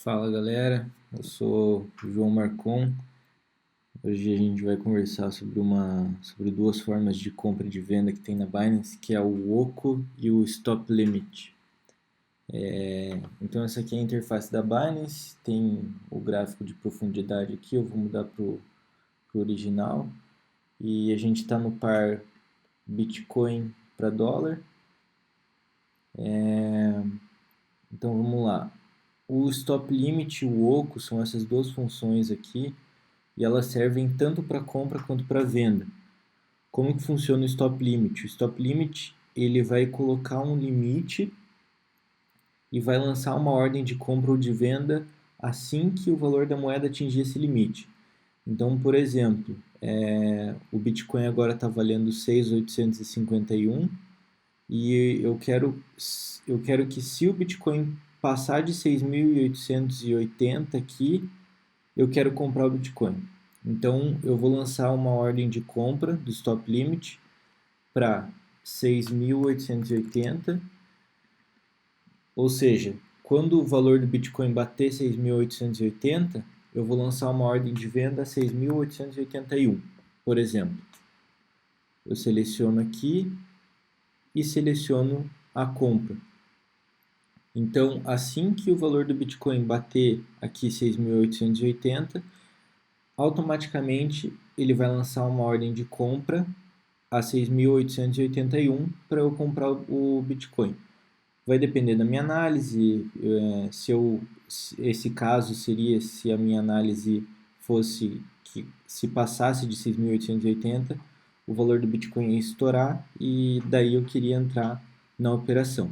Fala galera, eu sou o João Marcon. Hoje a gente vai conversar sobre duas formas de compra e de venda que tem na Binance, que é o OCO e o Stop Limit. Então essa aqui é a interface da Binance, tem o gráfico de profundidade aqui, eu vou mudar para o original. E a gente está no par Bitcoin para dólar. Então vamos lá. O Stop Limit e o OCO são essas duas funções aqui, e elas servem tanto para compra quanto para venda. Como que funciona o Stop Limit? O Stop Limit ele vai colocar um limite e vai lançar uma ordem de compra ou de venda assim que o valor da moeda atingir esse limite. Então, por exemplo, o Bitcoin agora está valendo 6.851 e eu quero que se o Bitcoin passar de 6.880 aqui, eu quero comprar o Bitcoin. Então, eu vou lançar uma ordem de compra do Stop Limit para 6.880, ou seja, quando o valor do Bitcoin bater 6.880, eu vou lançar uma ordem de venda a 6.881, por exemplo. Eu seleciono aqui e seleciono a compra. Então, assim que o valor do Bitcoin bater aqui 6.880, automaticamente ele vai lançar uma ordem de compra a 6.881 para eu comprar o Bitcoin. Vai depender da minha análise. Esse caso seria se a minha análise fosse que se passasse de 6.880, o valor do Bitcoin ia estourar e daí eu queria entrar na operação.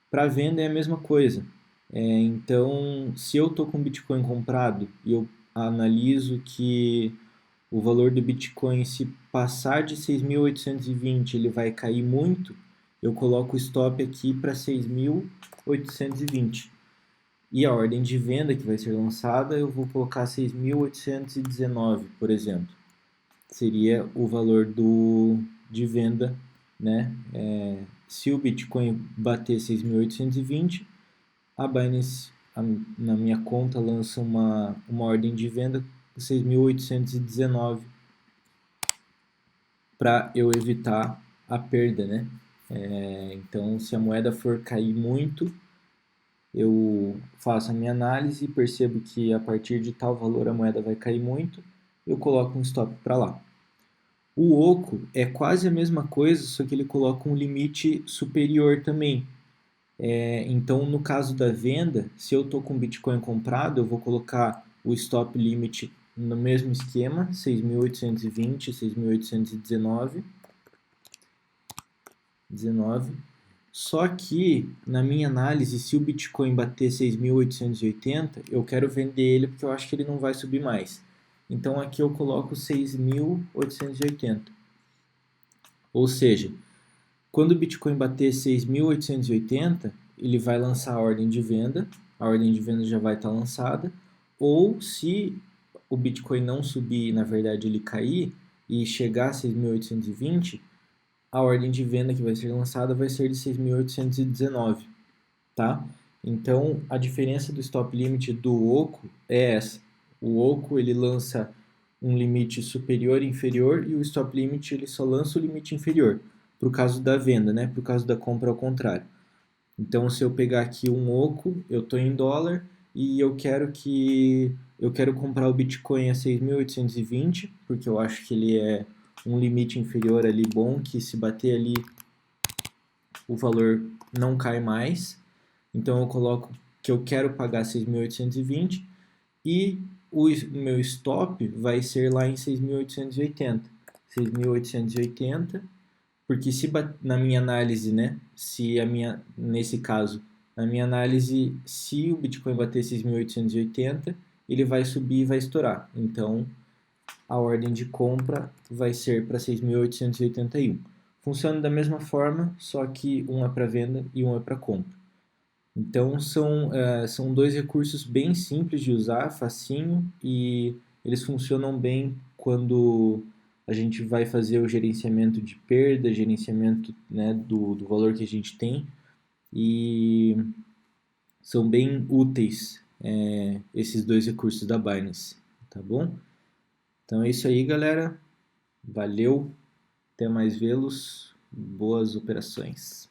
Para venda é a mesma coisa. Então, se eu estou com Bitcoin comprado e eu analiso que o valor do Bitcoin, se passar de 6.820, ele vai cair muito, eu coloco o stop aqui para 6.820. E a ordem de venda que vai ser lançada, eu vou colocar 6.819, por exemplo. Seria o valor de venda, né? Se o Bitcoin bater 6.820, a Binance, na minha conta, lança uma ordem de venda 6.819 para eu evitar a perda, né? Então, se a moeda for cair muito, eu faço a minha análise e percebo que a partir de tal valor a moeda vai cair muito, eu coloco um stop para lá. O OCO é quase a mesma coisa, só que ele coloca um limite superior também. Então, no caso da venda, se eu estou com Bitcoin comprado, eu vou colocar o stop limit no mesmo esquema, 6.820, 6.819. Só que, na minha análise, se o Bitcoin bater 6.880, eu quero vender ele porque eu acho que ele não vai subir mais. Então, aqui eu coloco 6.880. Ou seja, quando o Bitcoin bater 6.880, ele vai lançar a ordem de venda já vai estar lançada, ou se o Bitcoin não subir, na verdade ele cair e chegar a 6.820, a ordem de venda que vai ser lançada vai ser de 6.819, tá? Então, a diferença do stop limit do OCO é essa. O OCO ele lança um limite superior e inferior, e o stop limit ele só lança o limite inferior, para o caso da venda, né? Para o caso da compra ao contrário. Então, se eu pegar aqui um OCO, eu estou em dólar e eu quero comprar o Bitcoin a 6.820, porque eu acho que ele é um limite inferior ali bom, que se bater ali o valor não cai mais. Então eu coloco que eu quero pagar 6.820 e o meu stop vai ser lá em 6.880. 6.880, porque se na minha análise, né, nesse caso, na minha análise, se o Bitcoin bater 6.880, ele vai subir e vai estourar. Então, a ordem de compra vai ser para 6.881. Funciona da mesma forma, só que um é para venda e um é para compra. Então, são dois recursos bem simples de usar, facinho, e eles funcionam bem quando a gente vai fazer o gerenciamento de perda, gerenciamento, né, do valor que a gente tem, e são bem úteis esses dois recursos da Binance, tá bom? Então é isso aí, galera. Valeu, até mais vê-los. Boas operações.